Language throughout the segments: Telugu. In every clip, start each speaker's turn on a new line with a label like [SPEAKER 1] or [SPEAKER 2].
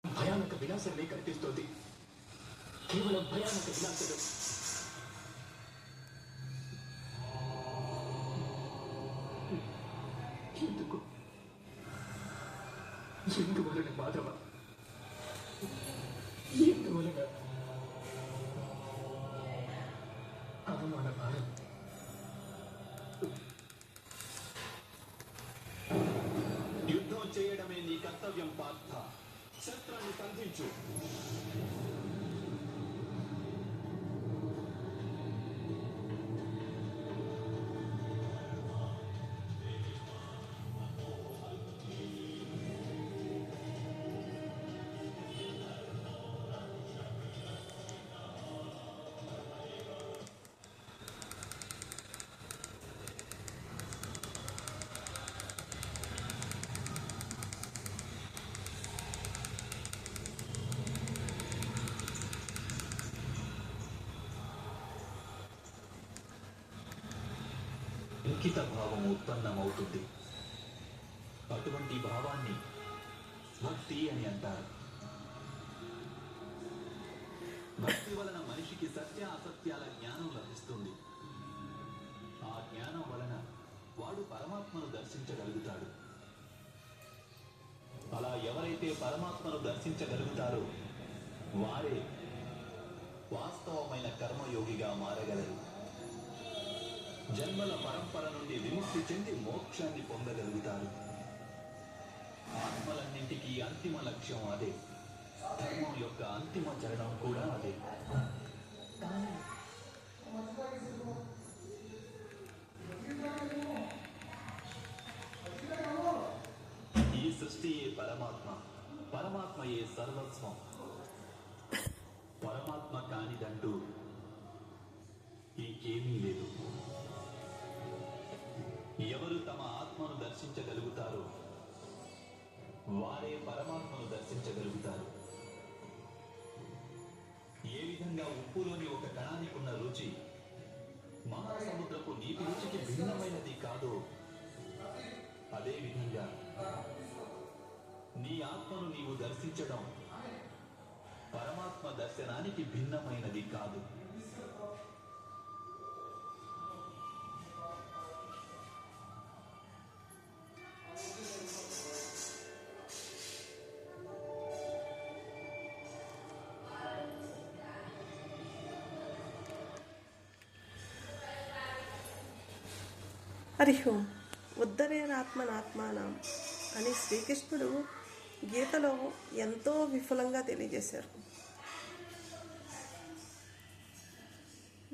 [SPEAKER 1] భయానక విలాసమే కనిపిస్తోంది. కేవలం భయానక విలాసలు. ఎందుకు ఎందువలన మాధవ, ఎందువలన అవమాన భారం?
[SPEAKER 2] యుద్ధం చేయడమే నీ కర్తవ్యం పార్థ. శస్త్రాన్ని సంధించు. అంకిత భావం ఉత్పన్నమవుతుంది. అటువంటి భావాన్ని భక్తి అని అంటారు. భక్తి వలన మనిషికి సత్య అసత్యాల జ్ఞానం లభిస్తుంది. ఆ జ్ఞానం వలన వాడు పరమాత్మను దర్శించగలుగుతాడు. అలా ఎవరైతే పరమాత్మను దర్శించగలుగుతారో వారే వాస్తవమైన కర్మయోగిగా మారగలరు. జన్మల పరంపర నుండి విముక్తి చెంది మోక్షాన్ని పొందగలుగుతారు. ఆత్మలన్నింటికీ అంతిమ లక్ష్యం అదే. ధర్మం యొక్క అంతిమ చరణం కూడా అదే. ఈ సృష్టియే పరమాత్మ, పరమాత్మయే సర్వస్వం. పరమాత్మ కానిదంటూ ఇంకేమీ లేదు. ఎవరు తమ ఆత్మను దర్శించగలుగుతారో వారే పరమాత్మను దర్శించగలుగుతారు. ఏ విధంగా ఉప్పులోని ఒక కణానికి ఉన్న రుచి మహాసముద్రపు నీటి రుచికి భిన్నమైనది కాదో, అదే విధంగా నీ ఆత్మను నీవు దర్శించడం పరమాత్మ దర్శనానికి భిన్నమైనది కాదు.
[SPEAKER 3] హరి ఓం. ఉద్ధరేనాత్మనాత్మానం అని శ్రీకృష్ణుడు గీతలో ఎంతో విఫలంగా తెలియజేశారు.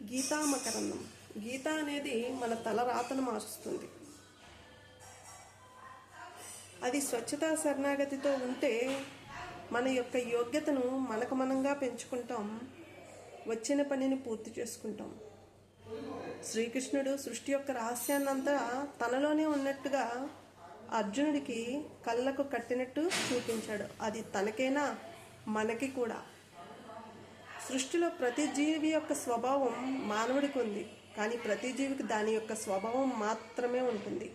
[SPEAKER 3] గీతామకరణం. గీత అనేది మన తలరాతను మారుస్తుంది. అది స్వచ్ఛతా శరణాగతితో ఉంటే మన యొక్క యోగ్యతను మనకు మనంగా పెంచుకుంటాం, వచ్చిన పనిని పూర్తి చేసుకుంటాం. శ్రీకృష్ణుడు సృష్టి యొక్క రహస్యాన్నంతా తనలోనే ఉన్నట్టుగా అర్జునుడికి కళ్ళకు కట్టినట్టు చూపించాడు. అది తనకైనా మనకి కూడా. సృష్టిలో ప్రతి జీవి యొక్క స్వభావం మానవుడికి ఉంది, కానీ ప్రతి జీవికి దాని యొక్క స్వభావం మాత్రమే ఉంటుంది.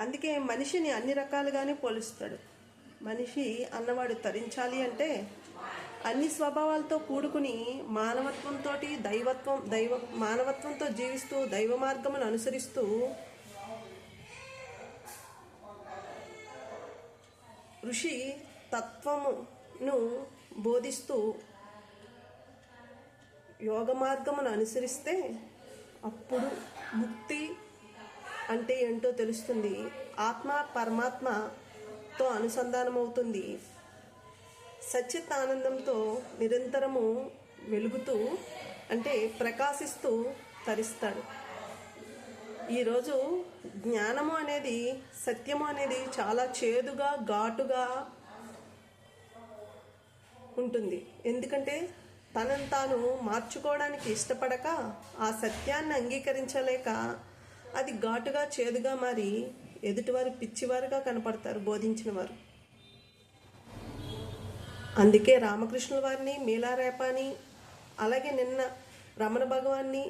[SPEAKER 3] అందుకే మనిషిని అన్ని రకాలుగానే పోలుస్తాడు. మనిషి అన్నవాడు తరించాలి అంటే అన్ని స్వభావాలతో కూడుకుని మానవత్వంతో జీవిస్తూ దైవ మార్గమును అనుసరిస్తూ ఋషి తత్వమును బోధిస్తూ యోగ మార్గమును అనుసరిస్తే అప్పుడు ముక్తి అంటే ఏంటో తెలుస్తుంది. ఆత్మ పరమాత్మతో అనుసంధానమవుతుంది. సచ్చిత్ ఆనందంతో నిరంతరము వెలుగుతూ అంటే ప్రకాశిస్తూ తరిస్తాడు. ఈరోజు జ్ఞానము అనేది, సత్యము అనేది చాలా చేదుగా ఘాటుగా ఉంటుంది. ఎందుకంటే తనను తాను మార్చుకోవడానికి ఇష్టపడక ఆ సత్యాన్ని అంగీకరించలేక అది ఘాటుగా చేదుగా మారి ఎదుటివారు పిచ్చివారుగా కనపడతారు బోధించిన వారు. అందుకే రామకృష్ణుల వారిని, మీలారేపాని, అలాగే నిన్న రమణ భగవాన్ని,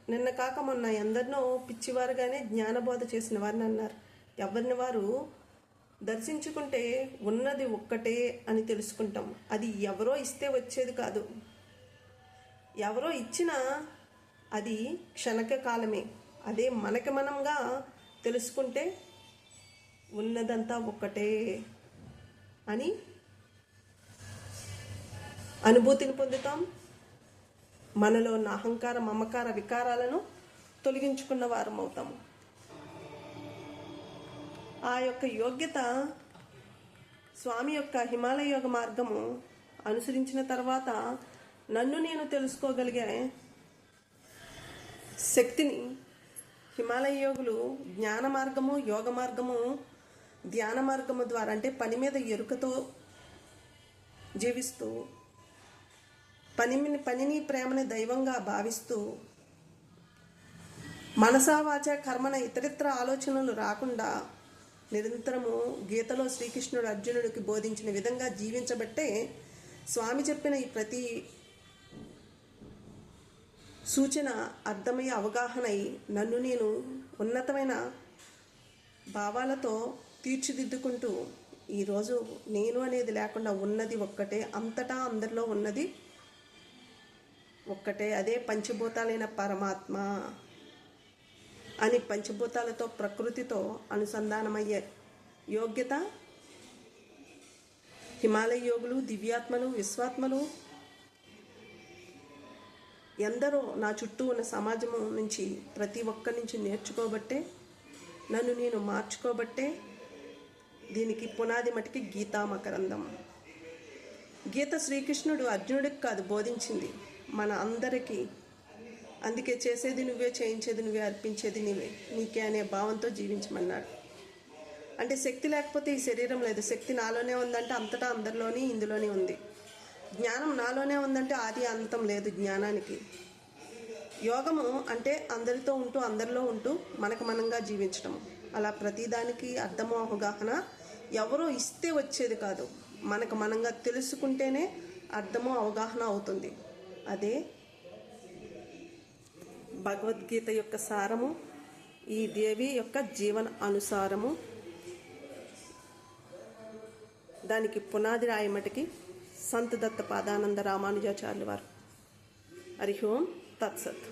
[SPEAKER 3] నిన్న కాక మొన్న ఎందరినో పిచ్చివారుగానే జ్ఞానబోధ చేసిన వారిని అన్నారు. ఎవరిని వారు దర్శించుకుంటే ఉన్నది ఒక్కటే అని తెలుసుకుంటాం. అది ఎవరో ఇస్తే వచ్చేది కాదు. ఎవరో ఇచ్చినా అది క్షణక కాలమే. అదే మనకి మనంగా తెలుసుకుంటే ఉన్నదంతా ఒక్కటే అని అనుభూతిని పొందుతాం. మనలో ఉన్న అహంకార మమకార వికారాలను తొలగించుకున్న వారం అవుతాము. ఆ యొక్క యోగ్యత స్వామి యొక్క హిమాలయ యోగ మార్గము అనుసరించిన తర్వాత నన్ను నేను తెలుసుకోగలిగే శక్తిని హిమాలయ యోగులు జ్ఞాన మార్గము, యోగ మార్గము, ధ్యాన మార్గము ద్వారా, అంటే పని మీద ఎరుకతో జీవిస్తూ పనిని ప్రేమని దైవంగా భావిస్తూ మనసా వాచ కర్మన ఇతరితర ఆలోచనలు రాకుండా నిరంతరము గీతలో శ్రీకృష్ణుడు అర్జునుడికి బోధించిన విధంగా జీవించబట్టే స్వామి చెప్పిన ఈ ప్రతి సూచన అర్థమయ్యే అవగాహనై నన్ను నేను ఉన్నతమైన భావాలతో తీర్చిదిద్దుకుంటూ ఈరోజు నేను అనేది లేకుండా ఉన్నది ఒక్కటే, అంతటా అందరిలో ఉన్నది ఒక్కటే, అదే పంచభూతాలైన పరమాత్మ అని పంచభూతాలతో ప్రకృతితో అనుసంధానమయ్యే యోగ్యత హిమాలయ యోగులు, దివ్యాత్మలు, విశ్వాత్మలు ఎందరో నా చుట్టూ ఉన్న సమాజం నుంచి ప్రతి ఒక్కరి నుంచి నేర్చుకోబట్టే, నన్ను నేను మార్చుకోబట్టే దీనికి పునాది మటికి గీతా మకరందం. గీత శ్రీకృష్ణుడు అర్జునుడికి కాదు బోధించింది, మన అందరికీ. అందుకే చేసేది నువ్వే, చేయించేది నువ్వే, అర్పించేది నీవే, నీకే అనే భావంతో జీవించమన్నాడు. అంటే శక్తి లేకపోతే ఈ శరీరం లేదు. శక్తి నాలోనే ఉందంటే అంతటా అందరిలోని ఇందులోనే ఉంది. జ్ఞానం నాలోనే ఉందంటే ఆది అంతం లేదు జ్ఞానానికి. యోగము అంటే అందరితో ఉంటూ అందరిలో ఉంటూ మనకు మనంగా జీవించడం. అలా ప్రతిదానికి అర్థము అవగాహన ఎవరో ఇస్తే వచ్చేది కాదు, మనకు మనంగా తెలుసుకుంటేనే అర్థము అవగాహన అవుతుంది. అదే భగవద్గీత యొక్క సారము, ఈ దేవి యొక్క జీవన అనుసారము. దానికి పునాది రాయమటికి సంత దత్త పాదానంద రామానుజాచార్యుల వారు. హరి ఓం తత్సత్.